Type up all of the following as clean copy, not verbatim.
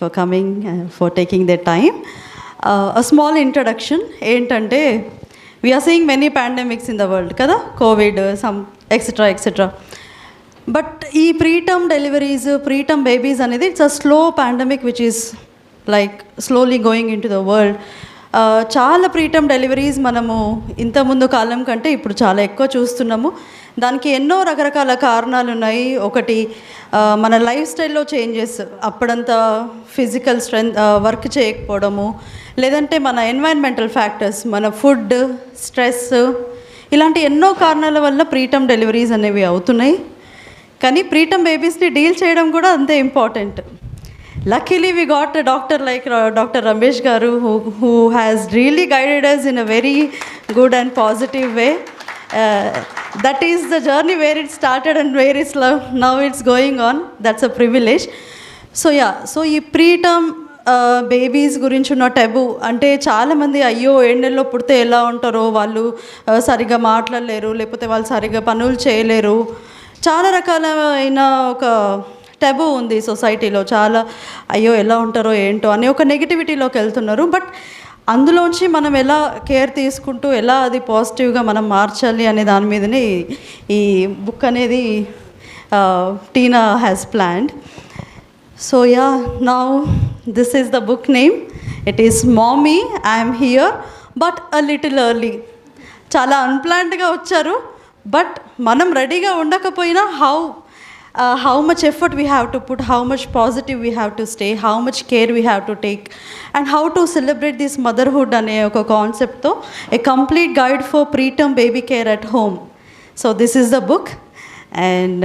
for coming, for taking their time. A small introduction. ఏంటంటే we are seeing many pandemics in the world, kada? COVID, some etc. But ఈ preterm deliveries, preterm babies అనేది it's a slow pandemic which is like slowly going into the world. చాలా preterm deliveries మనము ఇంతకుముందు కాలం కంటే ఇప్పుడు చాలా ఎక్కువ చూస్తున్నాము. దానికి ఎన్నో రకరకాల కారణాలు ఉన్నాయి. ఒకటి మన లైఫ్ స్టైల్లో చేంజెస్, అప్పుడంతా ఫిజికల్ స్ట్రెంత్ వర్క్ చేయకపోవడము, లేదంటే మన ఎన్వైరన్మెంటల్ ఫ్యాక్టర్స్, మన ఫుడ్, స్ట్రెస్, ఇలాంటి ఎన్నో కారణాల వల్ల ప్రీటర్మ్ డెలివరీస్ అనేవి అవుతున్నాయి. కానీ ప్రీటర్మ్ బేబీస్ని డీల్ చేయడం కూడా అంతే important. Luckily we got a doctor like Dr. Ramesh Garu who has really guided us in a very good and positive way. That is the journey where it started and where it's now it's going on. That's a privilege. So ఈ preterm babies గురించి ఉన్న టెబు అంటే చాలామంది అయ్యో ఏళ్ళల్లో పుడితే ఎలా ఉంటారో, వాళ్ళు సరిగ్గా మాట్లాడలేరు, లేకపోతే వాళ్ళు సరిగ్గా పనులు చేయలేరు, చాలా రకాలైన ఒక టెబు ఉంది సొసైటీలో. చాలా అయ్యో ఎలా ఉంటారో ఏంటో అనే ఒక నెగిటివిటీలోకి వెళ్తున్నారు. బట్ అందులోంచి మనం ఎలా కేర్ తీసుకుంటూ ఎలా అది పాజిటివ్గా మనం మార్చాలి అనే దాని మీదనే ఈ బుక్ అనేది Tina has planned. So now this is the book name. It is mommy I'm here but a little early. చాలా అన్ప్లాన్డ్గా వచ్చారు, బట్ మనం రెడీగా ఉండకపోయినా how much effort we have to put, how much positive we have to stay, how much care we have to take, and how to celebrate this motherhood ane oka concept tho a complete guide for preterm baby care at home. So this is the book, and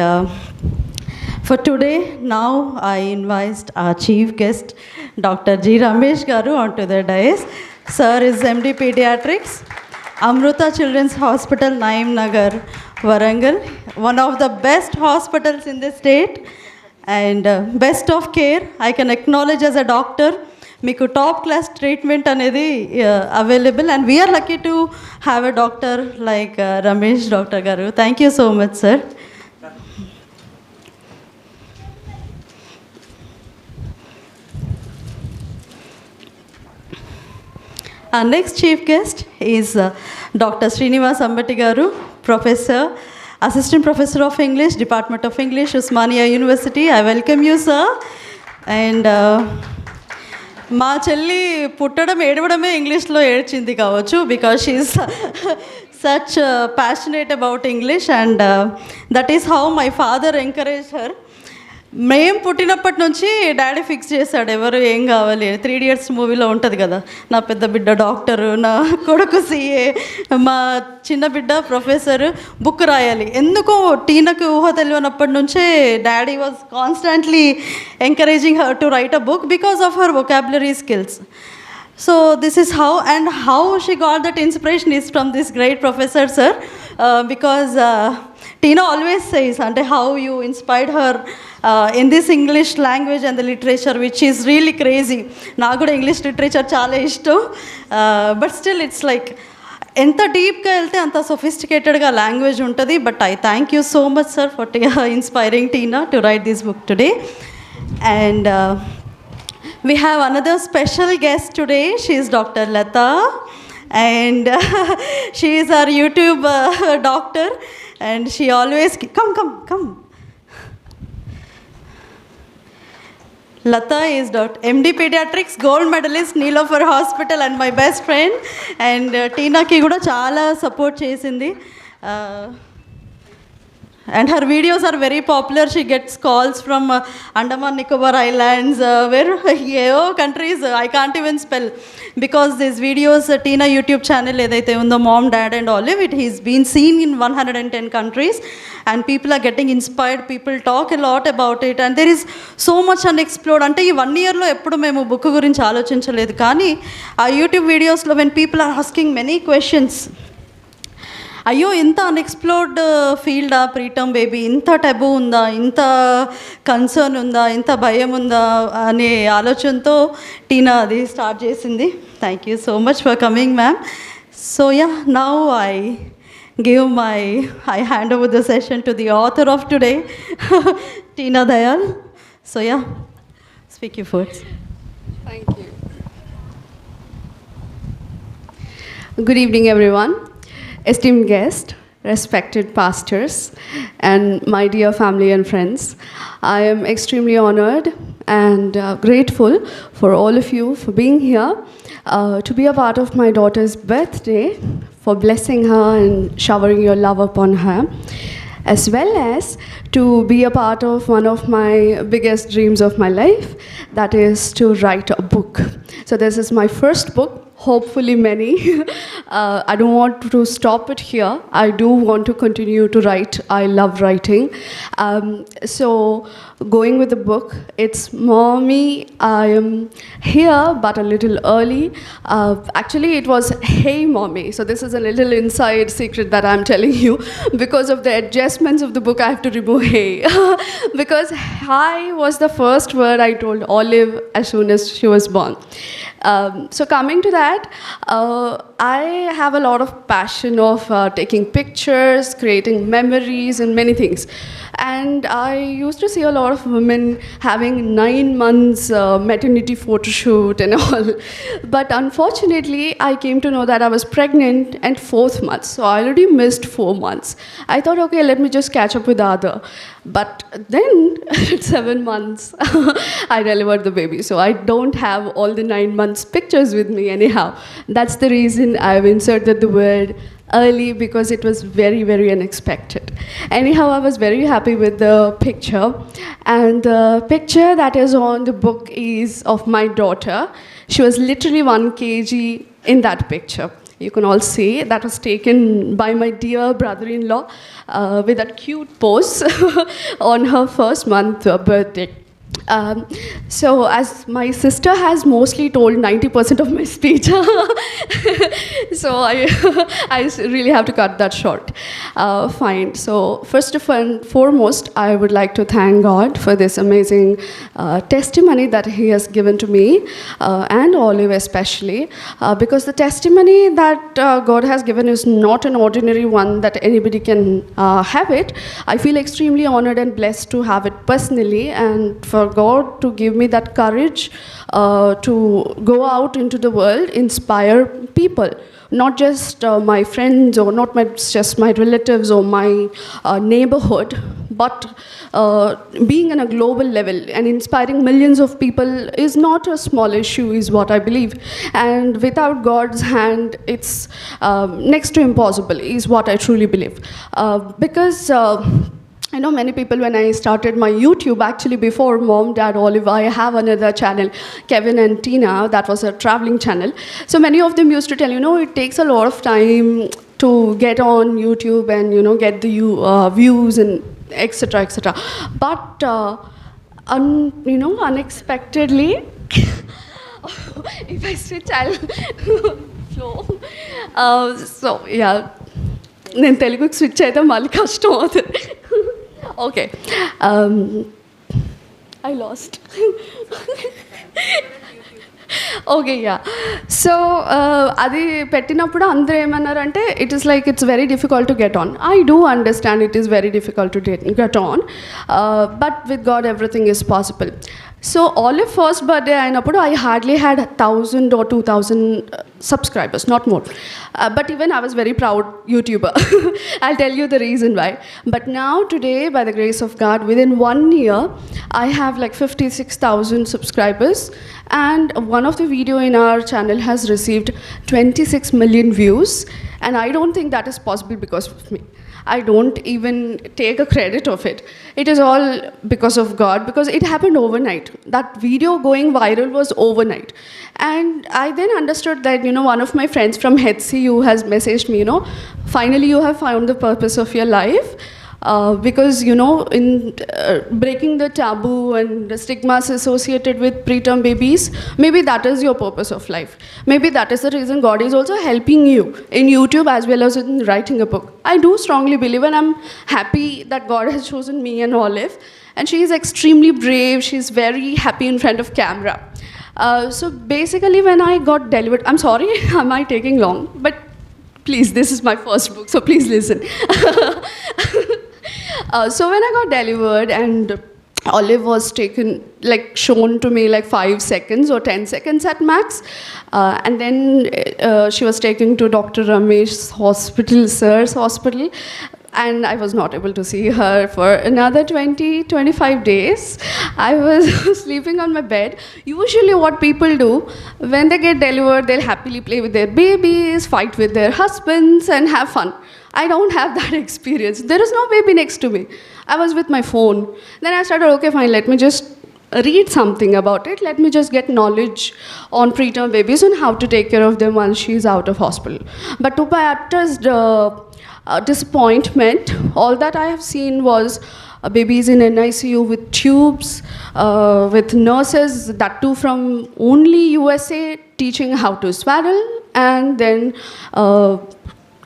for today now I invite our chief guest Dr. G. Ramesh Garu onto the dais. Sir is MD Pediatrics, Amruta Children's Hospital, Naim Nagar, Warangal, one of the best hospitals in the state, and best of care. I can acknowledge as a doctor, meeku top class treatment anedi available, and we are lucky to have a doctor like Ramesh Dr. Garu. Thank you so much, sir. Our next chief guest is Dr. Srinivas Ambati Garu, Professor, Assistant Professor of English, Department of English, Usmania University. I welcome you, sir. And మా చెల్లి పుట్టడం ఏడవడమే ఇంగ్లీష్లో ఏడ్చింది కావచ్చు, because she is such passionate about English, and that is how my father encourage her. మేము పుట్టినప్పటి నుంచి daddy fix చేశాడు ఎవరు ఏం కావాలి. 3 Idiots మూవీలో ఉంటుంది కదా, నా పెద్ద బిడ్డ డాక్టరు, నా కొడుకు CA, మా చిన్న బిడ్డ ప్రొఫెసర్, బుక్ రాయాలి. ఎందుకో టీనాకు ఊహ తెలియనప్పటి నుంచే daddy was constantly encouraging her to write a book because of her vocabulary skills. So this is how she got that inspiration is from this great professor, sir, because Teena always says and how you inspired her in this English language and the literature, which is really crazy. నాకు కూడా English literature చాలా ఇష్టం, but still it's like ఎంత డీప్గా వెళ్తే అంత సొఫిస్టికేటెడ్గా language ఉంటుంది. But I thank you so much, sir, for inspiring Teena to write this book today. And we have another special guest today. She is Dr. Lata, and she is our YouTube doctor, and she always come. Lata is MD Pediatrics, gold medalist, Neelofar Hospital, and my best friend. And Teena ki kuda chaala support chesindi. And her videos are very popular. She gets calls from Andaman Nicobar Islands, where countries I can't even spell, because these videos Teena YouTube channel edaithe undo, mom, dad and all, it has been seen in 110 countries, and people are getting inspired. People talk a lot about it, and there is so much unexplored. Ante ee 1 year lo eppudu memu book gurinchi aalochinchaledu, కానీ ఆ YouTube వీడియోస్లో when people are asking many questions, అయ్యో ఇంత unexplored ఫీల్డా preterm baby, ఇంత టెబు ఉందా, ఇంత concern ఉందా, ఇంత భయం ఉందా అనే ఆలోచనతో టీనా అది స్టార్ట్ చేసింది. Thank you so much for coming, ma'am. So now I hand over the session to the author of today, Teena Dayal. So speak your words. Thank you. Good evening, everyone. Esteemed guests, respected pastors, and my dear family and friends. I am extremely honored and grateful for all of you for being here, to be a part of my daughter's birthday, for blessing her and showering your love upon her, as well as to be a part of one of my biggest dreams of my life, that is to write a book. So this is my first book, hopefully many. I don't want to stop it here. I do want to continue to write. I love writing. So going with the book, it's Mommy, I am here but a little early. Actually, it was Hey Mommy. So this is a little inside secret that I'm telling you. Because of the adjustments of the book, I have to remove Hey. Because Hi was the first word I told Olive as soon as she was born. So coming to that, I have a lot of passion of taking pictures, creating memories, and many things. And I used to see a lot of women having 9 months maternity photo shoot and all. But unfortunately, I came to know that I was pregnant and 4th month. So I already missed 4 months. I thought, okay, let me just catch up with the other. But then at 7 months, I delivered the baby. So I don't have all the 9 months pictures with me anyhow. That's the reason I've inserted the word early, because it was very, very unexpected. Anyhow, I was very happy with the picture. And the picture that is on the book is of my daughter. She was literally 1 kg in that picture. You can all see that was taken by my dear brother-in-law with that cute pose on her 1st month birthday. So as my sister has mostly told 90% of my speech, so I really have to cut that short. Fine. So first of all, foremost, I would like to thank God for this amazing testimony that He has given to me, and Olive especially, because the testimony that God has given is not an ordinary one that anybody can have it. I feel extremely honored and blessed to have it personally, and for God to give me that courage to go out into the world, inspire people, not just my friends or not just my relatives or my neighborhood, but being on a global level and inspiring millions of people is not a small issue, is what I believe. And without God's hand, it's next to impossible, is what I truly believe. Because I know many people, when I started my YouTube, actually before Mom, Dad, Olive, I have another channel, Kevin and Teena, that was a traveling channel. So many of them used to tell, it takes a lot of time to get on YouTube and, get the views and etc., etc. But, unexpectedly, if I switch, I'll flow. So, yeah. నేను తెలుగుకి switch అయితే మళ్ళీ కష్టం అవుతుంది. Okay. I lost. Okay, yeah. So, అది పెట్టినప్పుడు అందరూ ఏమన్నారంటే, it's very difficult to get on. I do understand it is very difficult to get on, but with God everything is possible. So Olive first birthday అయినప్పుడు I hardly had 1,000 or 2,000 subscribers, not more. But even I was very proud YouTuber. I'll tell you the reason why. But now today, by the grace of God, within 1 year, I have like 56,000 subscribers. And one of the video in our channel has received 26 million views. And I don't think that is possible because of me. I don't even take a credit of it. It is all because of God, because it happened overnight. That video going viral was overnight. And I then understood that, one of my friends from HCU has messaged me, finally you have found the purpose of your life. Because, in breaking the taboo and the stigmas associated with preterm babies, maybe that is your purpose of life. Maybe that is the reason God is also helping you in YouTube as well as in writing a book. I do strongly believe, and I'm happy that God has chosen me and Olive. And she is extremely brave. She's very happy in front of camera. So basically, when I got delivered, I'm sorry, am I taking long? But please, this is my first book, so please listen. So when I got delivered and Olive was taken, like shown to me like 5 seconds or 10 seconds at max. And then she was taken to Dr. Ramesh's hospital, Sir's hospital. And I was not able to see her for another 25 days. I was sleeping on my bed. Usually what people do, when they get delivered, they'll happily play with their babies, fight with their husbands, and have fun. I don't have that experience. There is no baby next to me. I was with my phone. Then I started, okay, fine, let me just read something about it. Let me just get knowledge on preterm babies and how to take care of them once she's out of hospital. But to my utter disappointment, all that I have seen was babies in NICU with tubes, with nurses, that too from only USA, teaching how to swaddle, and then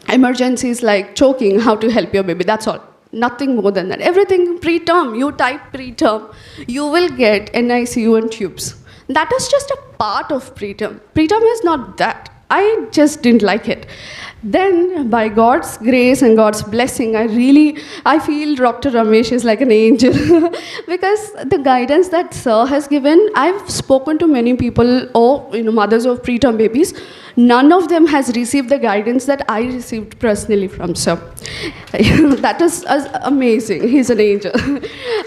emergencies like choking, how to help your baby. That's all. Nothing more than that. Everything preterm. You type preterm, you will get NICU and tubes. That is just a part of preterm. Preterm is not that. I just didn't like it. Then, by God's grace and God's blessing, I feel Dr. Ramesh is like an angel because the guidance that Sir has given, I've spoken to many people, mothers of preterm babies. None of them has received the guidance that I received personally from Sir. That is amazing. He's an angel.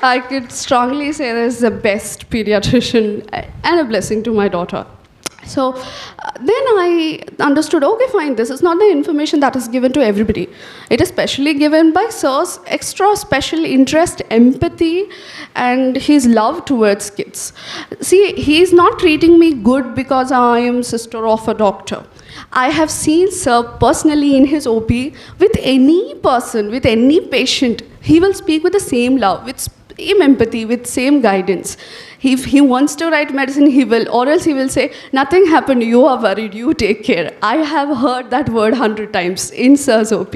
I could strongly say that he's the best pediatrician and a blessing to my daughter. So then I understood, okay, fine, this is not the information that is given to everybody. It is specially given by Sir's extra special interest, empathy, and his love towards kids. See, he's not treating me good because I am sister of a doctor. I have seen Sir personally in his OP with any person, with any patient. He will speak with the same love, with same empathy, with same guidance. If he wants to write medicine, he will, or else he will say, nothing happened, you are worried, you take care. I have heard that word 100 times in Sir's OP.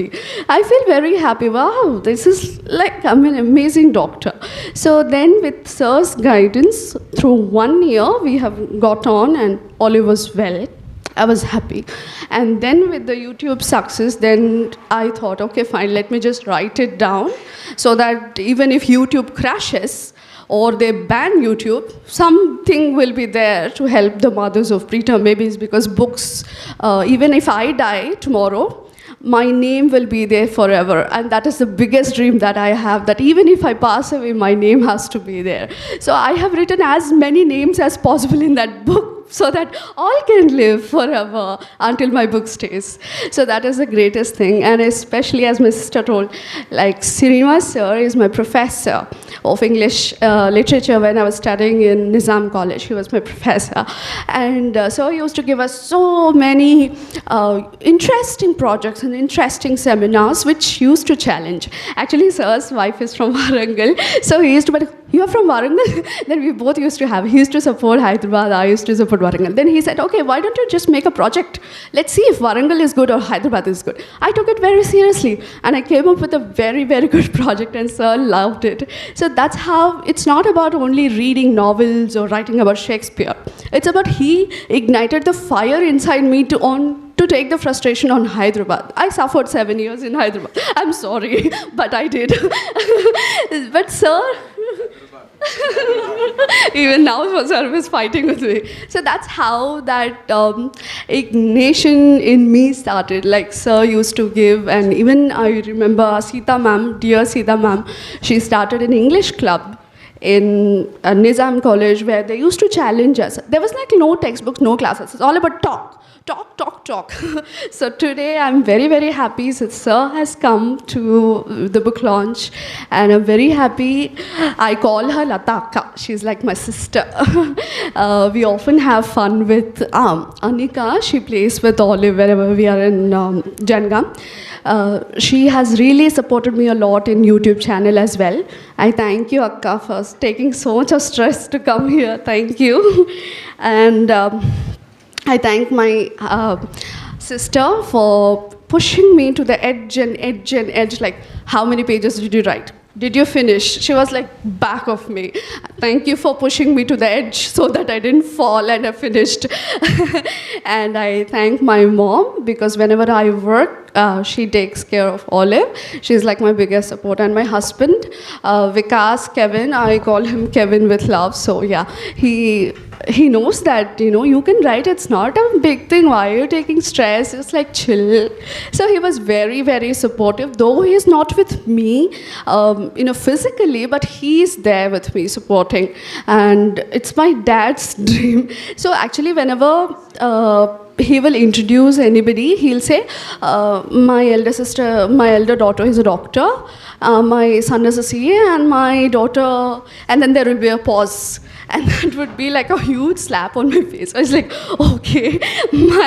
I feel very happy, wow, this is like, I'm an amazing doctor. So then with Sir's guidance, through 1 year, we have got on and Olive was well. I was happy. And then with the YouTube success, then I thought, okay, fine, let me just write it down so that even if YouTube crashes or they ban YouTube, something will be there to help the mothers of preterm babies, because books, even if I die tomorrow, my name will be there forever. And that is the biggest dream that I have, that even if I pass away, my name has to be there. So I have written as many names as possible in that book, so that all can live forever until my book stays. So that is the greatest thing. And especially, as my sister told, like Srinivas sir is my professor of English literature when I was studying in Nizam College. He was my professor. And so he used to give us so many interesting projects and interesting seminars which used to challenge. Actually, sir's wife is from Warangal. So he used to, but you are from Warangal? Then we both used to have, he used to support Hyderabad, I used to support Warangal. Then he said, okay, why don't you just make a project? Let's see if Warangal is good or Hyderabad is good. I took it very seriously and I came up with a very, very good project, and sir loved it. So that's how, it's not about only reading novels or writing about Shakespeare. It's about he ignited the fire inside me to take the frustration on Hyderabad. I suffered 7 years in Hyderabad. I'm sorry, but I did. But sir, even now sir is fighting with me. So that's how that ignition in me started. Like sir used to give, and even I remember Sita ma'am, dear Sita ma'am, she started an English club in Nizam College where they used to challenge us. There was like no textbooks, no classes. It's all about talk. So today I'm very, very happy that sir has come to the book launch, and I'm very happy. I call her Lataka. She's like my sister. We often have fun with Anika. She plays with Olive wherever we are in Jangam. She has really supported me a lot in YouTube channel as well. I thank you, Akka, for taking so much of stress to come here. Thank you. And I thank my sister for pushing me to the edge and edge and edge. Like, how many pages did you write? did you finish? She was like back of me. Thank you for pushing me to the edge so that I didn't fall and I finished. And I thank my mom because whenever I work, she takes care of Olive. She's like my biggest support. And my husband, Vikas, Kevin, I call him Kevin with love. So yeah, he knows that, you know, you can write, it's not a big thing, why are you taking stress, it's like chill. So he was very, very supportive, though he's not with me, you know, physically, but he's there with me supporting. And it's my dad's dream. So actually whenever he will introduce anybody, he'll say, my elder daughter is a doctor, my son is a CA, and my daughter, and then there will be a pause. And that would be like a huge slap on my face. I was like, okay,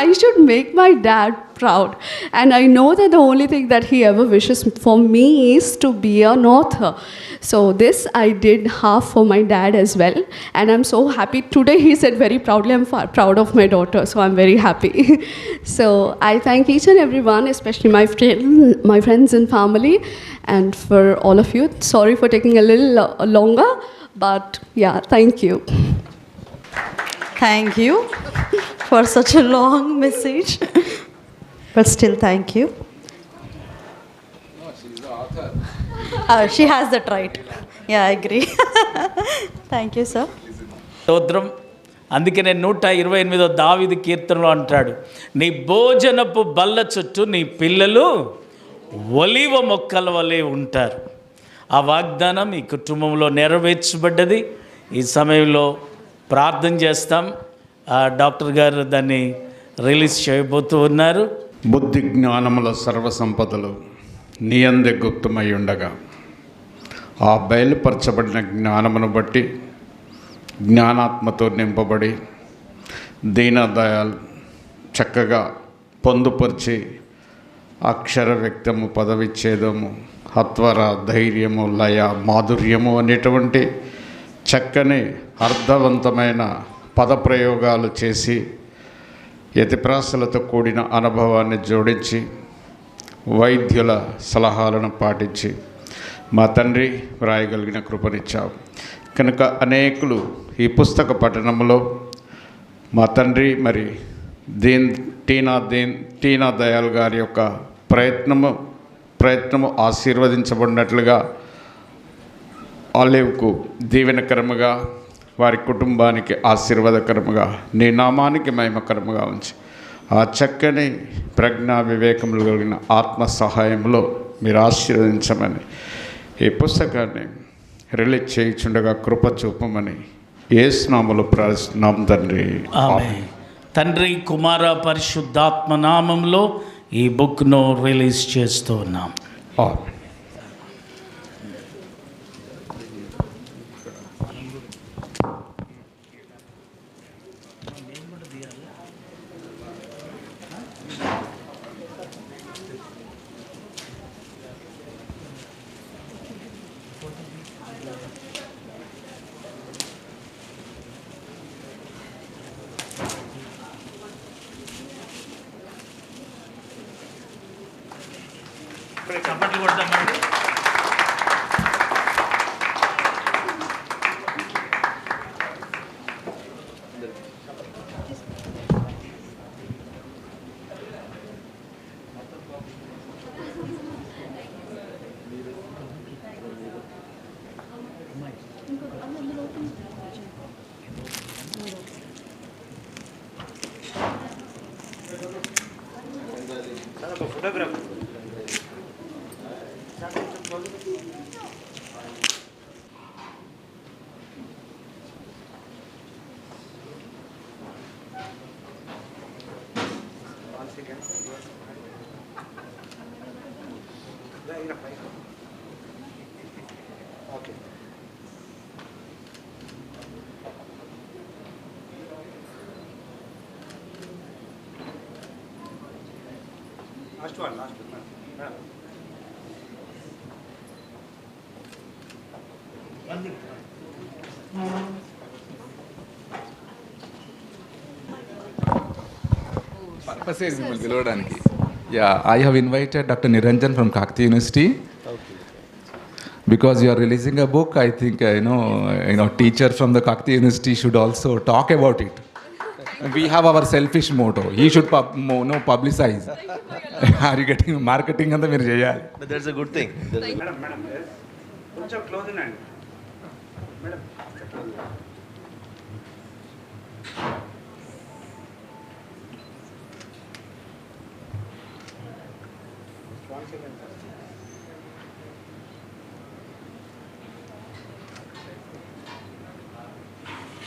I should make my dad proud. And I know that the only thing that he ever wishes for me is to be an author. So this I did half for my dad as well. And I'm so happy. Today he said very proudly, I'm proud of my daughter. So I'm very happy. So I thank each and everyone, especially my friends and family. And for all of you, sorry for taking a little longer. But yeah, thank you. Thank you for such a long message. But still, thank you. No, she's the author. She has that right. Yeah, I agree. Thank you, sir. స్తోత్రం. అందుకనే 128వ దావీదు కీర్తనలో అంటాడు, నీ భోజనపు బల్ల చుట్టూ నీ పిల్లలు ఒలీవ మొక్కల వలె ఉంటారు. ఆ వాగ్దానం ఈ కుటుంబంలో నెరవేర్చబడ్డది. ఈ సమయంలో ప్రార్థన చేస్తాం. డాక్టర్ గారు దాన్ని రిలీజ్ చేయబోతూ ఉన్నారు. బుద్ధి జ్ఞానముల సర్వసంపదలు నీ అందే గుప్తమై ఉండగా ఆ బయలుపరచబడిన జ్ఞానమును బట్టి జ్ఞానాత్మతో నింపబడి దీనదయాల్ చక్కగా పొందుపరిచి అక్షర వ్యక్తము పదవిచ్ఛేదము హత్వర ధైర్యము లయ మాధుర్యము అనేటువంటి చక్కని అర్థవంతమైన పదప్రయోగాలు చేసి యతిప్రాసలతో కూడిన అనుభవాన్ని జోడించి వైద్యుల సలహాలను పాటించి మా తండ్రి వ్రాయగలిగిన కృపనిచ్చావు కనుక అనేకులు ఈ పుస్తక పఠనంలో మా తండ్రి మరి టీనా దయాల్ గారి యొక్క ప్రయత్నము ఆశీర్వదించబడినట్లుగా ఆలివ్కు దీవెనకరముగా వారి కుటుంబానికి ఆశీర్వాదకరముగా నీ నామానికి మహిమకరముగా ఉంచి ఆ చక్కని ప్రజ్ఞా వివేకములు కలిగిన ఆత్మ సహాయంలో మీరు ఆశీర్వదించమని ఈ పుస్తకాన్ని రిలీజ్ చేయించుండగా కృప చూపమని యేసు నామములో ప్రార్థిస్తున్నాం తండ్రి. ఆమేన్. తండ్రి కుమార పరిశుద్ధాత్మ నామంలో ఈ బుక్ను రిలీజ్ చేస్తూ ఉన్నాం. ఆమేన్. చప్పట్లు కొడతామండి. Photograph okay. Last one purpose is మిమ్మల్ని పిలవడానికి. Yeah, I have invited Dr. Niranjan from Kakati University. Because you are releasing a book, I think teacher from the Kakati University should also talk about it. We have our selfish motto. He should publicize. Are you getting marketing and the mirjaya? But that's a good thing. Madam madam కొంచెం close అండి madam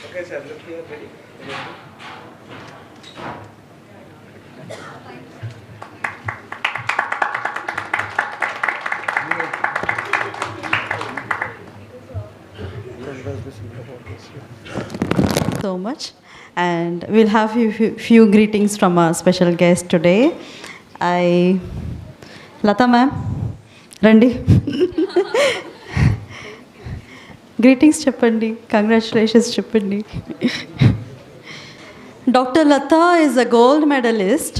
okay sir look here ready So much, and we'll have few greetings from our special guest today. Lata ma'am, Randi. Greetings cheppandi, congratulations cheppandi. Dr. Lata is a gold medalist,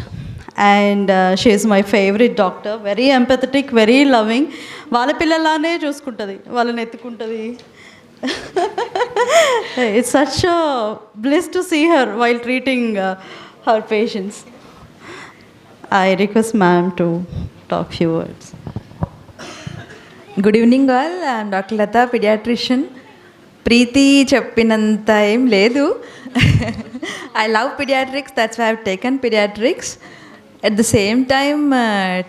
and she is my favorite doctor. Very empathetic, very loving. వాళ్ళ పిల్లలానే చూసుకుంటుంది, వాళ్ళని ఎత్తుకుంటుంది. It's such a bliss to see her while treating her patients. I request ma'am to talk few words. Good evening all. I am Dr. Lata, pediatrician. Preeti cheppinanta em ledu. I love pediatrics, that's why I have taken pediatrics. At the same time,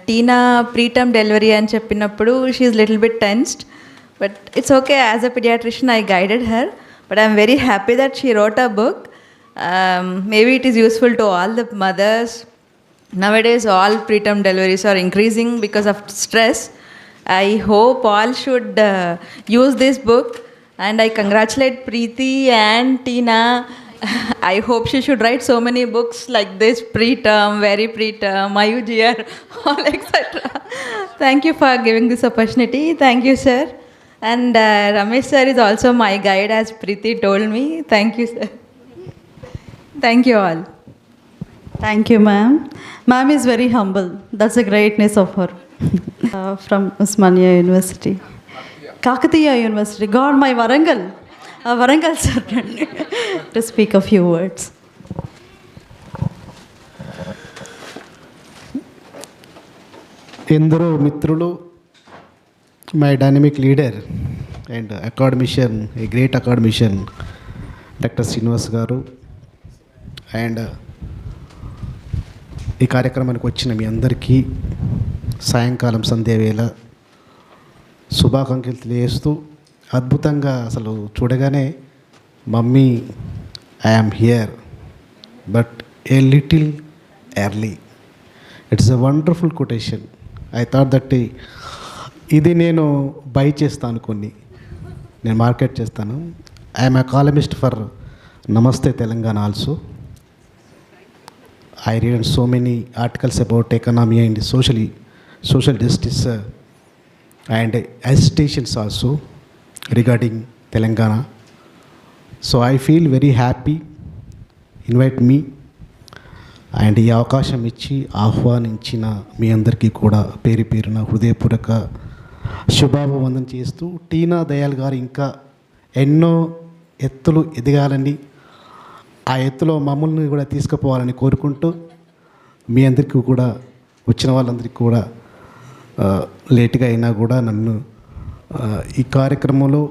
Teena preterm delivery and cheppinappudu she is little bit tensed. But it's okay, as a pediatrician I guided her. But I'm very happy that she wrote a book. Maybe it is useful to all the mothers. Nowadays all preterm deliveries are increasing because of stress. I hope all should use this book, and I congratulate Preeti and Teena. I hope she should write so many books like this, preterm, very preterm, IUGR, all etc. Thank you for giving this opportunity. Thank you, sir. And Ramesh sir is also my guide, as Preeti told me. Thank you, sir. Thank you all. Thank you, ma'am. Ma'am is very humble. That's the greatness of her. From Usmania University. Kakatiya University. God, my Varangal. Varangal sir to speak a few words. ఎందరో మిత్రులు, my dynamic leader and academician, a great academician doctor Srinivas గారు, and ఈ కార్యక్రమానికి వచ్చిన మీ అందరికీ సాయంకాలం సంధ్యావేళ శుభాకాంక్షలు తెలియజేస్తూ, అద్భుతంగా అసలు చూడగానే mummy I'm here but a little early. It's a wonderful quotation. I thought that ఇది నేను బై చేస్తాను, నేను మార్కెట్ చేస్తాను. ఐఎమ్ ఎ కాలమిస్ట్ ఫర్ నమస్తే Telangana also. I read so many articles about economy and social justice and agitations also regarding Telangana. So I feel very happy. Invite me and ఈ అవకాశం ఇచ్చి ఆహ్వానించిన మీ అందరికీ కూడా పేరు పేరున హృదయపూర్వక శుభాభివందనం చేస్తూ, టీనా దయాల్ గారు ఇంకా ఎన్నో ఎత్తులు ఎదగాలని, ఆ ఎత్తులో మమ్మల్ని కూడా తీసుకుపోవాలని కోరుకుంటూ, మీ అందరికీ కూడా వచ్చిన వాళ్ళందరికీ కూడా లేటుగా అయినా కూడా నన్ను ఈ కార్యక్రమంలో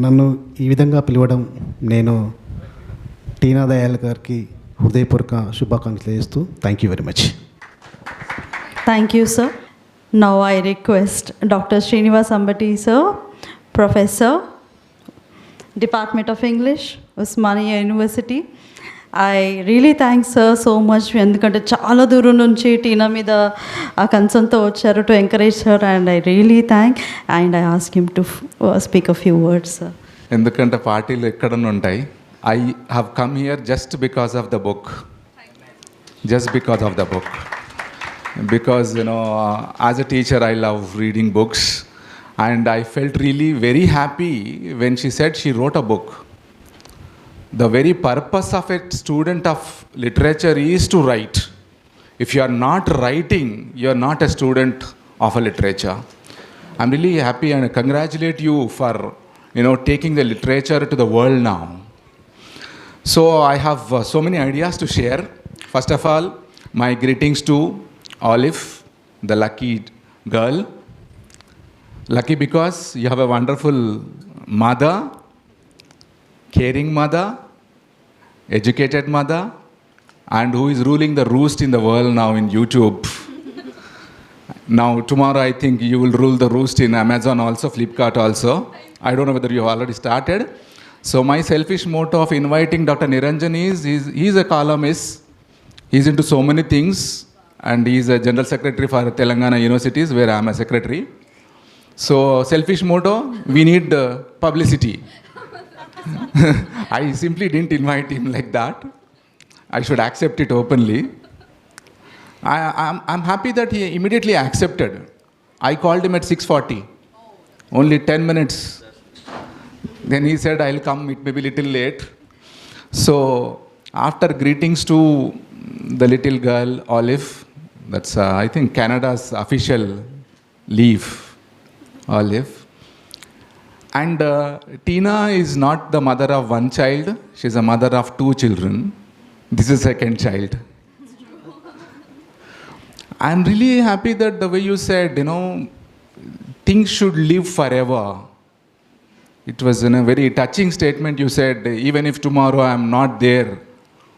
నన్ను ఈ విధంగా పిలవడం, నేను టీనా దయాల్ గారికి హృదయపూర్వక శుభాకాంక్షలు చేస్తూ thank you very much. Thank you, sir. Now I request Dr. Srinivas Ambati, sir, Professor, Department of English, Usmania University. I really thank sir so much, ఎందుకంటే చాలా దూరం నుంచి టీనా మీద ఆ కన్సర్న్తో వచ్చారు to encourage her, and I really thank and I ask him to speak a few words. ఎందుకంటే పార్టీలు ఎక్కడన్నా ఉంటాయి. I have come here just because of the book, just because of the book, because as a teacher I love reading books, and I felt really very happy when she said she wrote a book. The very purpose of a student of literature is to write. If you are not writing, you are not a student of a literature. I'm really happy and congratulate you for, taking the literature to the world now. So I have so many ideas to share. First of all, my greetings to Olive, the lucky girl. Lucky because you have a wonderful mother, caring mother, educated mother, and who is ruling the roost in the world now in YouTube. Now, tomorrow I think you will rule the roost in Amazon also, Flipkart also. I don't know whether you have already started. So my selfish motto of inviting Dr. Niranjan is, he's a columnist. He's into so many things. And he's a general secretary for Telangana universities, where I'm a secretary. So selfish motto, we need publicity. I simply didn't invite him like that. I should accept it openly. I'm happy that he immediately accepted. I called him at 6:40, only 10 minutes. Then he said, I'll come, it may be a little late. So after greetings to the little girl, Olive, that's I think Canada's official leaf, Olive. And Teena is not the mother of one child, she's a mother of two children. This is second child. I'm really happy that the way you said, things should live forever. It was in a very touching statement you said, even if tomorrow I'm not there,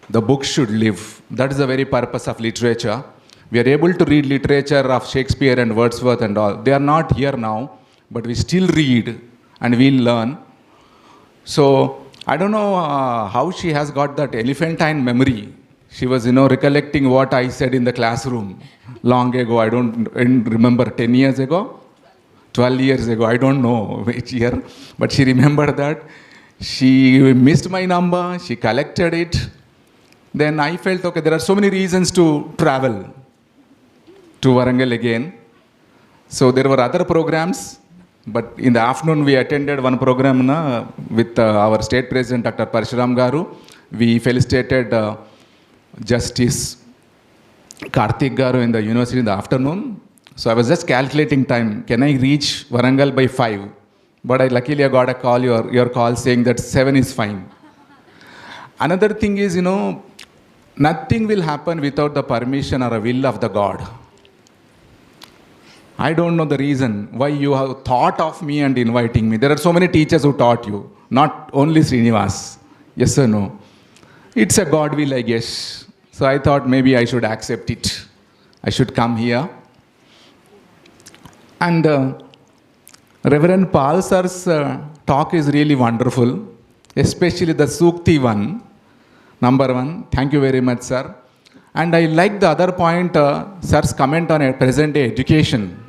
the book should live. That is the very purpose of literature. We are able to read literature of Shakespeare and Wordsworth and all. They are not here now, but we still read and we'll learn. So I don't know how she has got that elephantine memory. She was, recollecting what I said in the classroom long ago. I don't remember, 10 years ago, 12 years ago, I don't know which year. But she remembered that. She missed my number, she collected it. Then I felt, okay, there are so many reasons to travel to Warangal again. So there were other programs, but in the afternoon we attended one program with our state president, Dr. Parshuram Garu. We felicitated Justice Karthik Garu in the university in the afternoon. So I was just calculating time. Can I reach Warangal by 5? But luckily I got a call, your call saying that 7 is fine. Another thing is, nothing will happen without the permission or a will of the God. I don't know the reason why you have thought of me and inviting me. There are so many teachers who taught you, not only Srinivas. Yes or no? It's a God will, I guess. So I thought maybe I should accept it. I should come here. And Reverend Paul sir's talk is really wonderful, especially the Sukti one, number 1. Thank you very much, sir. And I like the other point, sir's comment on a present-day education.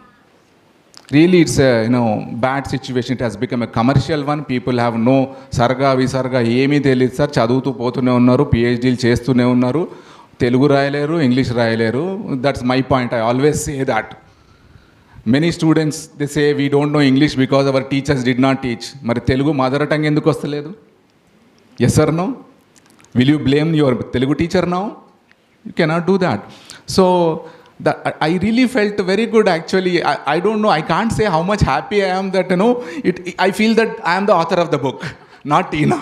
Really, it's a bad situation. It has become a commercial one. People have no sarga, visarga, ఏమీ తెలియదు sir, చదువుతూ పోతూనే ఉన్నారు, PhDలు చేస్తూనే ఉన్నారు, తెలుగు రాయలేరు, English రాయలేరు. That's my point. I always say that. Many students, they say we don't know English because our teachers did not teach. మరి తెలుగు మదర్ టంగ్ ఎందుకు వస్తలేదు? Yes or no? Will you blame your Telugu teacher now? You cannot do that. So I really felt very good actually. I don't know, I can't say how much happy I am that, I feel that I am the author of the book, not Teena.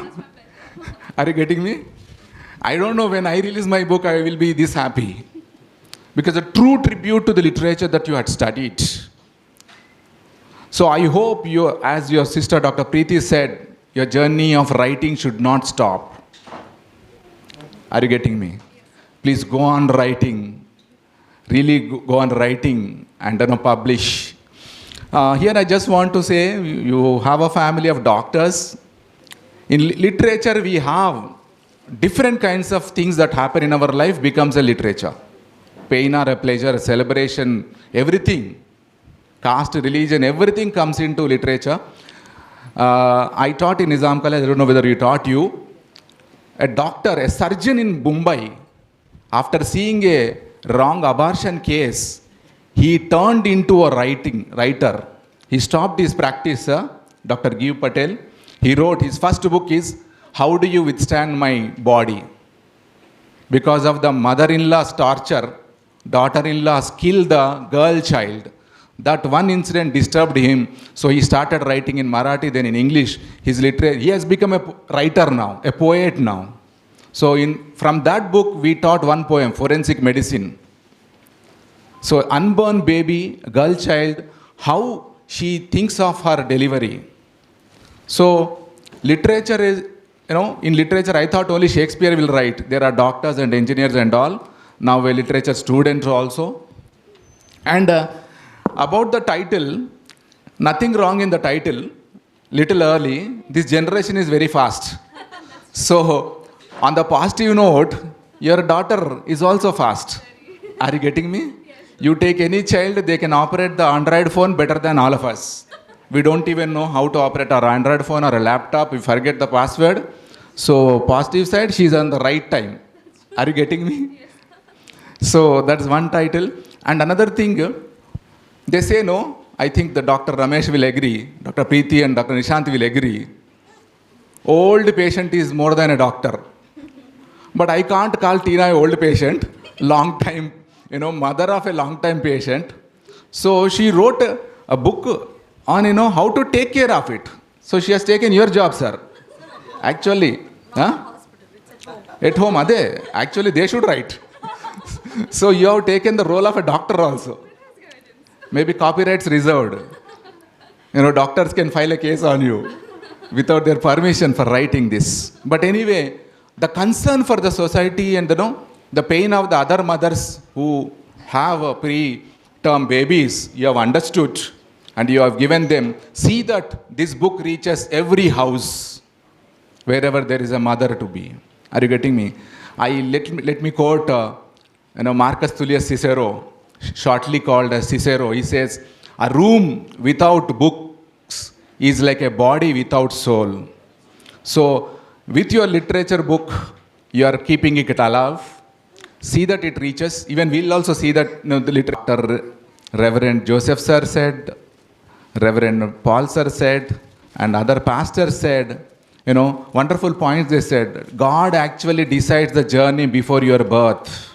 Are you getting me? I don't know, when I release my book, I will be this happy. Because a true tribute to the literature that you had studied. So I hope you, as your sister Dr. Preeti said, your journey of writing should not stop. Are you getting me? Please go on writing. Really go on writing and publish. Here I just want to say, you have a family of doctors. In literature, we have different kinds of things that happen in our life becomes a literature. Pain or a pleasure, a celebration, everything. Caste, religion, everything comes into literature. I taught in Nizam College, I don't know whether you taught you. A doctor, a surgeon in Mumbai, after seeing a wrong abortion case, he turned into a writer. He stopped his practice, Dr. Giv Patel. He wrote, his first book is, How Do You Withstand My Body? Because of the mother-in-law's torture, daughter-in-law killed the girl child. That one incident disturbed him, so he started writing in Marathi, then in English. He has become a writer now, a poet now. So from that book, we taught one poem, Forensic Medicine. So unborn baby, girl child, how she thinks of her delivery. So literature is, in literature, I thought only Shakespeare will write. There are doctors and engineers and all. Now a literature student also. And about the title, nothing wrong in the title. Little early, this generation is very fast. So on the positive note, your daughter is also fast. Are you getting me? You take any child, they can operate the Android phone better than all of us. We don't even know how to operate our Android phone or a laptop. We forget the password. So positive side, she's on the right time. Are you getting me? So that's one title. And another thing, they say no. I think the Dr. Ramesh will agree. Dr. Preeti and Dr. Nishant will agree. Old patient is more than a doctor. But I can't call Teena an old patient. Long time, mother of a long time patient. So she wrote a book on, how to take care of it. So she has taken your job, sir. Actually, at home, actually they should write. So you have taken the role of a doctor also. Maybe copyrights reserved. Doctors can file a case on you without their permission for writing this. But anyway, the concern for the society and the pain of the other mothers who have preterm babies, you have understood and you have given them. See that this book reaches every house wherever there is a mother to be. Are you getting me? Let me quote Marcus Tullius Cicero, shortly called as Cicero. He says, a room without books is like a body without soul. So with your literature book, you are keeping it alive. See that it reaches. Even we'll also see that the literature, Reverend Joseph sir said, Reverend Paul sir said, and other pastors said, wonderful points they said. God actually decides the journey before your birth.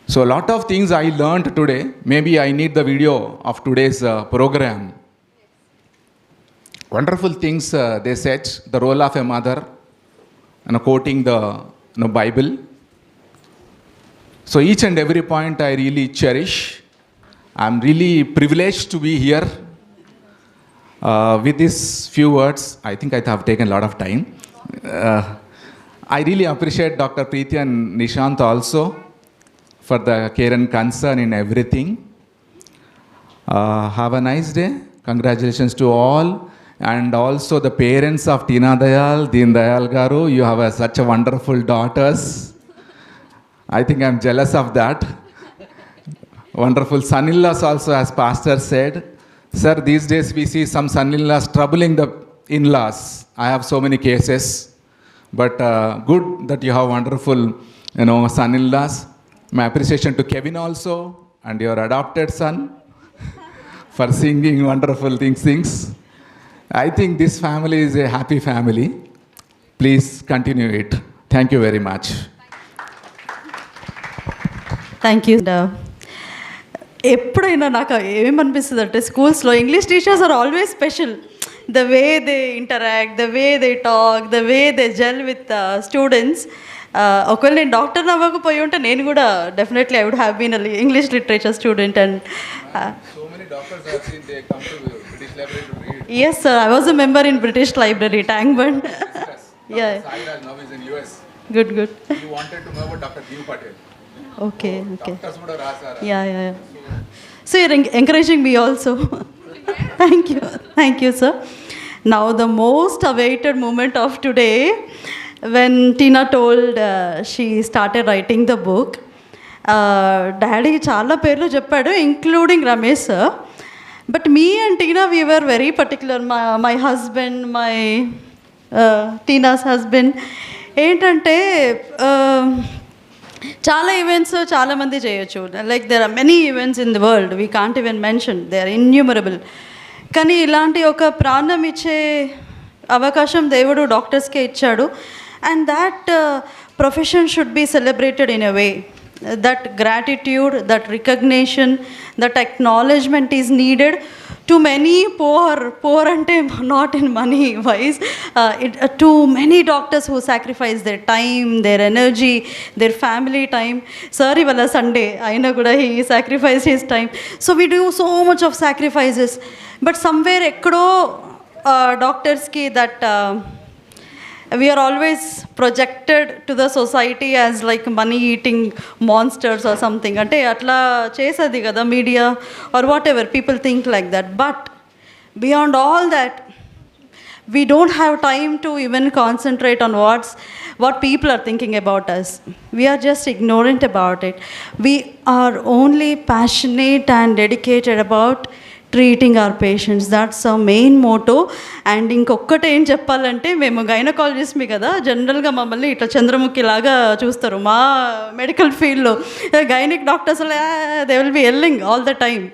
So a lot of things I learned today. Maybe I need the video of today's program. Wonderful things they said. The role of a mother, quoting the Bible. So each and every point I really cherish. I'm really privileged to be here. With these few words, I think I have taken a lot of time. I really appreciate Dr. Preeti and Nishant also for the care and concern in everything. Have a nice day. Congratulations to all. And also the parents of Teena Dayal, Deen Dayal Garu, you have such a wonderful daughters. I think I'm jealous of that. Wonderful son-in-laws also, as pastor said. Sir, these days we see some son-in-laws troubling the in-laws. I have so many cases. But good that you have wonderful, son-in-laws. My appreciation to Kevin also and your adopted son for singing wonderful things. I think this family is a happy family. Please continue it. Thank you very much. Thank you. ఎప్పుడైనా నాకు ఏమనిపిస్తుంది అంటే స్కూల్స్లో English teachers are always special. The way they interact, the way they talk, the way they gel with students. ఒకవేళ నేను doctor అవ్వకపోయి ఉంటే నేను కూడా definitely I would have been English literature student. And yes sir, I was a member in British Library, Tangband. Yeah. Now is in US. Good. You wanted to know about Dr. Dev Patel. Okay. Doctors would have asked her. Yeah. So you're encouraging me also. Thank you sir. Now the most awaited moment of today, when Teena told she started writing the book. Daddy చాలా పేర్లు చెప్పాడు, including Ramesh sir. But me and Teena, we were very particular. My husband, my Teena's husband, ఏంటంటే చాలా events చాలామంది చేయొచ్చు. Like there are many events in the world, we can't even mention, they are innumerable. కానీ ఇలాంటి ఒక ప్రాణం ఇచ్చే అవకాశం దేవుడు డాక్టర్స్కే ఇచ్చాడు. And that profession should be celebrated in a way. that gratitude, that recognition, that acknowledgement is needed. To many poor ante not in money wise, to many doctors who sacrifice their time, their energy, their family time. Sir ivala Sunday aina kuda he sacrificed his time. So we do so much of sacrifices, but somewhere ekkado doctors ki that we are always projected to the society as like money eating monsters or something. Ante atla chesadi kada media or whatever, people think like that. But beyond all that, we don't have time to even concentrate on what people are thinking about us. We are just ignorant about it. We are only passionate and dedicated about treating our patients. That's a main motto. And ఇంకొకటి ఏం చెప్పాలంటే, మేము గైనకాలజిస్ట్మి కదా, జనరల్గా మమ్మల్ని ఇట్లా చంద్రముఖి లాగా చూస్తారు మా మెడికల్ ఫీల్డ్లో. Gynaec doctors they will be ఎల్లింగ్ all the time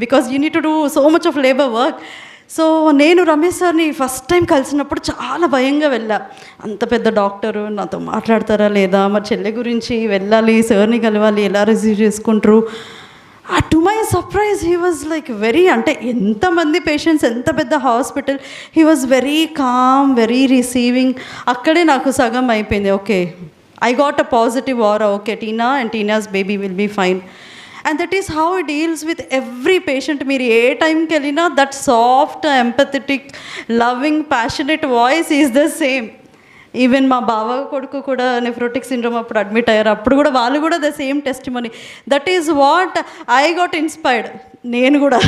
because you need to do so much of labour work. So నేను రమేష్ సార్ని ఫస్ట్ టైం కలిసినప్పుడు చాలా భయంగా వెళ్ళా. అంత పెద్ద డాక్టరు నాతో మాట్లాడతారా లేదా, మరి చెల్లె గురించి వెళ్ళాలి, సార్ని కలవాలి, ఎలా రిసీవ్ చేసుకుంటారు. To my surprise he was like very, అంటే ఎంతమంది పేషెంట్స్, ఎంత పెద్ద hospital, he was very calm, very receiving. అక్కడే నాకు సగం అయిపోయింది. Okay, I got a positive aura. Okay, Tina and Tina's baby will be fine. And that is how it deals with every patient. మీరు ఏ టైంకి వెళ్ళినా that soft, empathetic, loving, passionate voice is the same. Even మా బావ కొడుకు కూడా nephrotic syndrome అప్పుడు admit అయ్యారు. అప్పుడు కూడా వాళ్ళు కూడా the same testimony. That is what I got inspired. నేను కూడా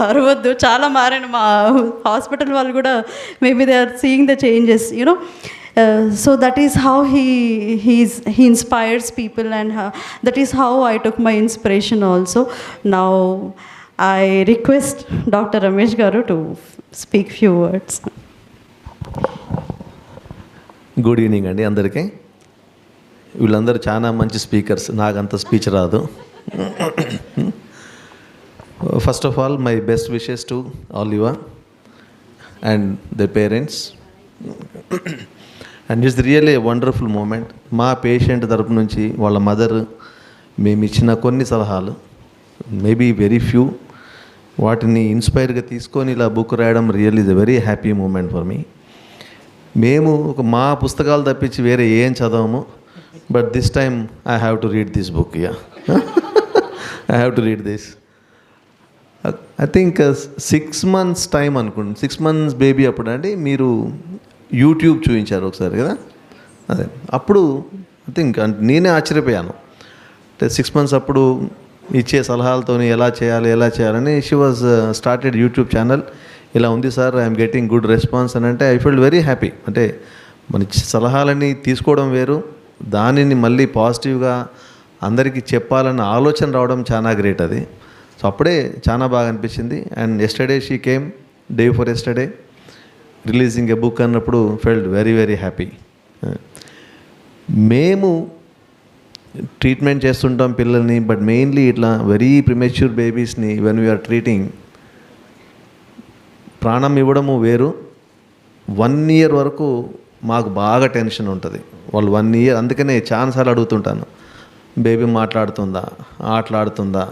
అరవద్దు, చాలా మారాను. మా హాస్పిటల్ వాళ్ళు కూడా maybe they are seeing the changes, you know. So that is how he inspires people, and that is how I took my inspiration also. Now I request Dr. Ramesh garu to speak few words. Good evening అండి అందరికీ. వీళ్ళందరూ చాలా మంచి speakers, నాకంత speech రాదు. First of all my best wishes to all your and the parents. And it's really a wonderful moment. మా patient తరపు నుంచి వాళ్ళ మదర్ మేము ఇచ్చిన కొన్ని సలహాలు, మేబీ వెరీ ఫ్యూ, వాటిని ఇన్స్పైర్గా తీసుకొని ఇలా బుక్ రాయడం really is a very happy moment for me. మేము మా పుస్తకాలు తప్పించి వేరే ఏం చదవము, but this time I have to read this book. Yeah, I have to read this. I think 6 months time అనుకోండి, 6 months బేబీ అప్పుడు అండి మీరు యూట్యూబ్ చూపించారు ఒకసారి కదా. అదే అప్పుడు ఐ థింక్ నేనే ఆశ్చర్యపోయాను. అంటే 6 months అప్పుడు ఇచ్చే సలహాలతో ఎలా చేయాలని she was started YouTube channel. ఇలా ఉంది sir, I'm getting good response అని అంటే ఐ ఫీల్ వెరీ హ్యాపీ. అంటే మన సలహాలని తీసుకోవడం వేరు, దానిని మళ్ళీ పాజిటివ్గా అందరికీ చెప్పాలన్న ఆలోచన రావడం చాలా గ్రేట్ అది. సో అప్పుడే చాలా బాగా అనిపించింది. And yesterday she came, day for yesterday releasing a book అన్నప్పుడు ఫెల్ట్ వెరీ వెరీ హ్యాపీ. మేము ట్రీట్మెంట్ చేస్తుంటాం పిల్లల్ని, బట్ మెయిన్లీ ఇట్లా వెరీ ప్రిమెచ్యూర్ బేబీస్ని వెన్ వీఆర్ ట్రీటింగ్, ప్రాణం ఇవ్వడము వేరు. 1 year వరకు మాకు బాగా టెన్షన్ ఉంటుంది. వాళ్ళు 1 year, అందుకనే చాలాసార్లు అడుగుతుంటాను, బేబీ మాట్లాడుతుందా, ఆటలాడుతుందా,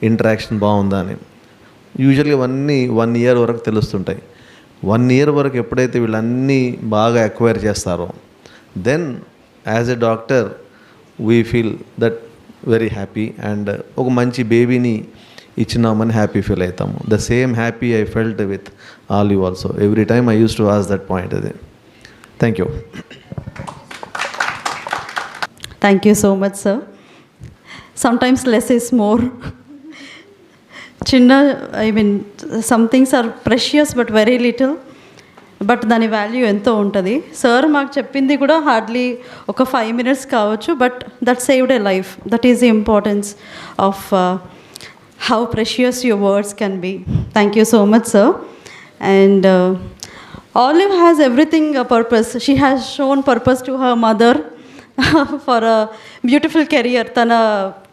ఇంటరాక్షన్ బాగుందా అని. యూజువల్గా ఇవన్నీ 1 year వరకు తెలుస్తుంటాయి. 1 year వరకు ఎప్పుడైతే వీళ్ళన్నీ బాగా ఎక్వైర్ చేస్తారో, then as a doctor we feel that very happy. And ఒక మంచి బేబీని ఇచ్చినామని హ్యాపీ ఫీల్ అవుతాము. The same happy I felt with all you also. Every time I use to ask that point. అది thank you. Thank you so much, sir. Sometimes less is more. చిన్న, I mean some things are precious but very little, but దాని value ఎంతో ఉంటుంది. Sir మాకు చెప్పింది కూడా hardly ఒక 5 minutes కావచ్చు, but that saved A life. That is the importance of how precious your words can be. Thank you so much, sir. And Olive has everything a purpose. She has shown purpose to her mother for a beautiful career. Tana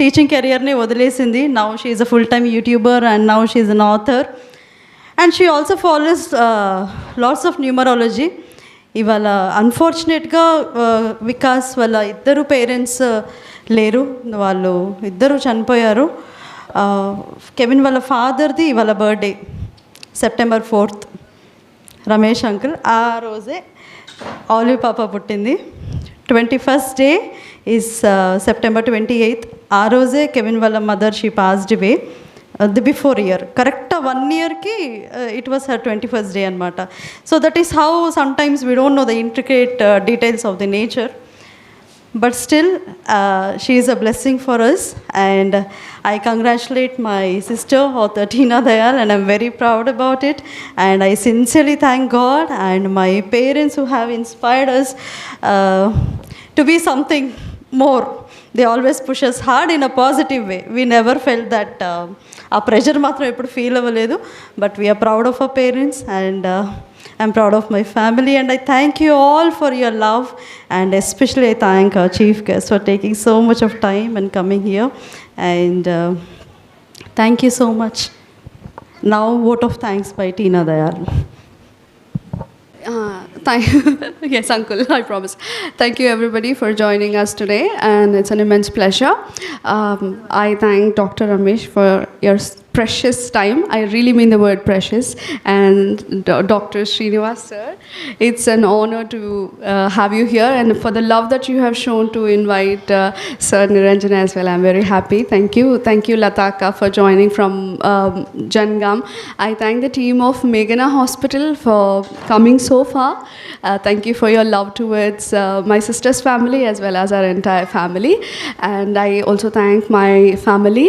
teaching career ne వదిలేసింది. Now she is a full-time YouTuber and now she is an author. And she also follows lots of numerology. ఇవాళ అన్ఫార్చునేట్గా వికాస్ వాళ్ళ ఇద్దరు parents లేరు, వాళ్ళు ఇద్దరు చనిపోయారు. Kevin వాళ్ళ ఫాదర్ది ఇవాళ birthday September 4th, Ramesh uncle. ఆ రోజే ఆలివ్ పాప పుట్టింది. 21st day is September 28th. ఆ రోజే కెవిన్ వాళ్ళ mother she passed away the before year. Correct 1 yearకి it was her 21st day అనమాట. So that is how sometimes we don't know the intricate details of the nature. But still, she is a blessing for us, and I congratulate my sister, author Teena Dayal, and I'm very proud about it. And I sincerely thank God and my parents who have inspired us to be something more. They always push us hard in a positive way. We never felt that our pressure matram eppudu feel avaledu, but we are proud of our parents, and I'm proud of my family, and I thank you all for your love, and especially I thank our chief guest for taking so much of time and coming here, and thank you so much. Now vote of thanks by Teena Dayal. Thank you. Yes, uncle, I promise. Thank you everybody for joining us today, and it's an immense pleasure. I thank Dr. Ramesh for your precious time. I really mean the word precious. And Dr. Srinivas sir, it's an honor to have you here, and for the love that you have shown to invite Sir Niranjan as well. I'm very happy. Thank you. Thank you Lataka for joining from Jangam. I thank the team of Meghana Hospital for coming so far. Thank you for your love towards my sister's family as well as our entire family. And I also thank my family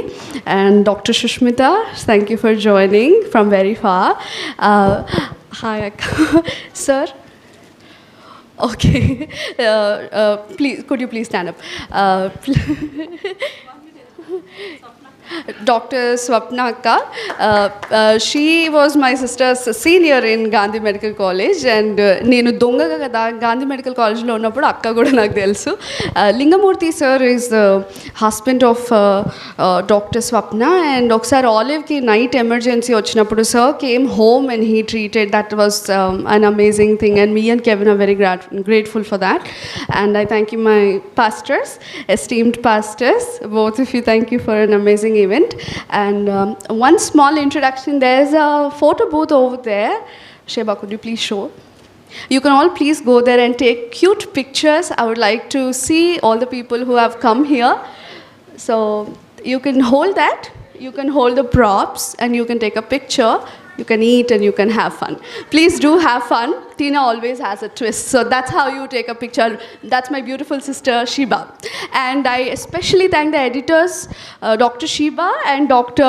and Dr. Shushmita. Thank you for joining from very far. Hi, sir. Okay. Please, could you please stand up? Dr. Swapna Akka, she was my sister's senior in Gandhi Medical College, and నేను దొంగగా కదా Gandhi medical కాలేజ్లో ఉన్నప్పుడు అక్క కూడా నాకు తెలుసు. Lingamurthy sir is the husband of doctor Swapna, and ఒకసారి ఆలివ్కి నైట్ ఎమర్జెన్సీ వచ్చినప్పుడు sir came home and he treated. That was an amazing thing, and me and Kevin are very grateful for that. And I thank you my pastors, esteemed pastors, both of you. Thank you for an amazing event. And one small introduction, there's a photo booth over there. Sheba, could you please show? You can all please go there and take cute pictures. I would like to see all the people who have come here. So you can hold that, you can hold the props, and you can take a picture. You can eat and you can have fun. Please do have fun. Teena always has a twist. So that's how you take a picture. That's my beautiful sister, Sheba. And I especially thank the editors, Dr. Sheba and Dr.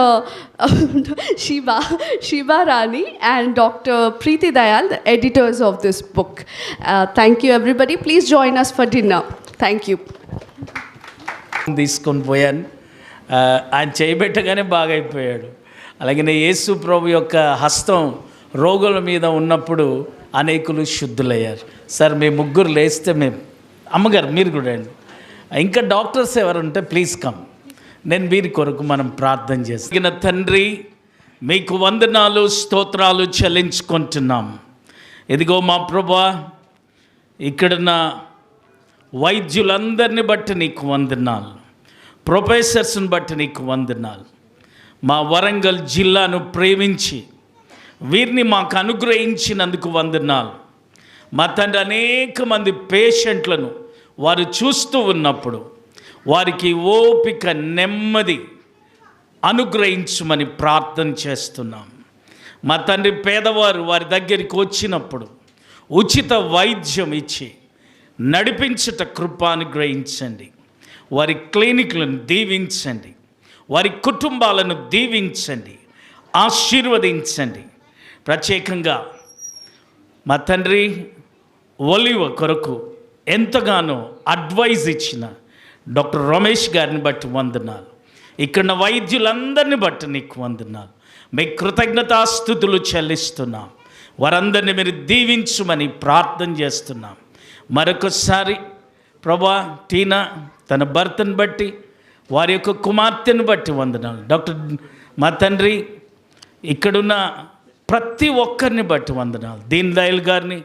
Sheba Rani and Dr. Preeti Dayal, the editors of this book. Thank you, everybody. Please join us for dinner. Thank you. తీసుకొని పోయాను, ఆయన చేయబెట్టగానే బాగా అయిపోయాడు. అలాగే యేసు ప్రభు యొక్క హస్తం రోగుల మీద ఉన్నప్పుడు అనేకులు శుద్ధులయ్యారు. సార్ మీ ముగ్గురు లేస్తే మేము, అమ్మగారు మీరు కూడా అండి, ఇంకా డాక్టర్స్ ఎవరు ఉంటే ప్లీజ్ కమ్, నేను వీరి కొరకు మనం ప్రార్థన చేస్తాను. తండ్రి మీకు వందనాలు స్తోత్రాలు చెల్లించుకుంటున్నాం. ఇదిగో మా ప్రభువా, ఇక్కడున్న వైద్యులందరిని బట్టి నీకు వందనాలు, ప్రొఫెసర్స్ని బట్టి నీకు వందనాలు. మా వరంగల్ జిల్లాను ప్రేమించి వీరిని మాకు అనుగ్రహించినందుకు వందనాలు. మా తండ్రి అనేక మంది పేషెంట్లను వారు చూస్తూ ఉన్నప్పుడు వారికి ఓపిక నెమ్మది అనుగ్రహించమని ప్రార్థన చేస్తున్నాం. మా తండ్రి పేదవారు వారి దగ్గరికి వచ్చినప్పుడు ఉచిత వైద్యం ఇచ్చి నడిపించుట కృప అనుగ్రహించండి. వారి క్లినిక్లను దీవించండి, వారి కుటుంబాలను దీవించండి, ఆశీర్వదించండి. ప్రత్యేకంగా మా తండ్రి ఒలివ కొరకు ఎంతగానో అడ్వైజ్ ఇచ్చిన డాక్టర్ రమేష్ గారిని బట్టి వందనాలు. ఇక్కడ వైద్యులందరిని బట్టి నీకు వందనాలు. మీ కృతజ్ఞతాస్తుతులు చెల్లిస్తున్నాం. వారందరినీ మీరు దీవించమని ప్రార్థన చేస్తున్నాం. మరొకసారి ప్రభా, టీనా తన భర్తను బట్టి వారి యొక్క కుమార్తెను బట్టి వందనాలు. డాక్టర్ మా తండ్రి ఇక్కడున్న ప్రతి ఒక్కరిని బట్టి వందనాలు. దీన్ దయాల్ గారిని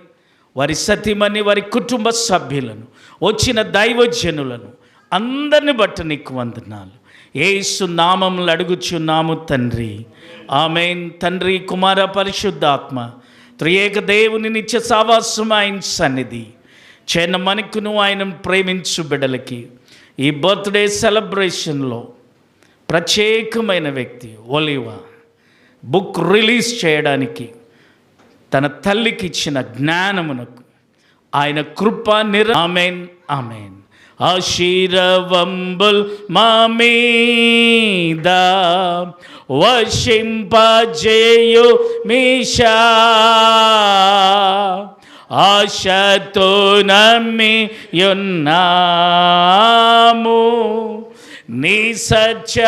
వారి సతీమణి, వారి కుటుంబ సభ్యులను, వచ్చిన దైవజనులను అందరిని బట్టి నీకు వందనాలు. యేసు నామములు అడుగుచున్నాము తండ్రి, ఆమేన్. తండ్రి, కుమార, పరిశుద్ధాత్మ త్రియేక దేవుని నిత్య సావాసం ఆయన సన్నిధి చేన మనకును ఆయనను ప్రేమించు బిడ్డలకి ఈ బర్త్డే సెలబ్రేషన్లో ప్రత్యేకమైన వ్యక్తి ఒలివా బుక్ రిలీజ్ చేయడానికి తన తల్లికి ఇచ్చిన జ్ఞానమునకు ఆయన కృప ఆమేన్, ఆమేన్. ఆశీర్వంబుల్ మా మీద వర్షింపజేయు మీషా, ఆశతో నమ్మియున్నాము నీ సత్యవాగ్దత్తము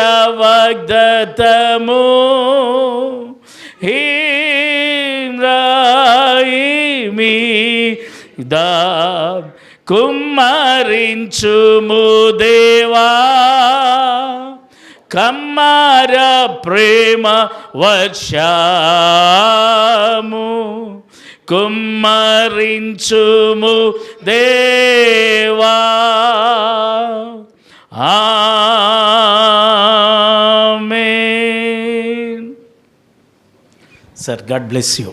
మీదా కుమ్మరించుము దేవా, కమ్మార ప్రేమ వర్షము కుమ్మరించుము దేవా. ఆమేన్. Sir, God bless you.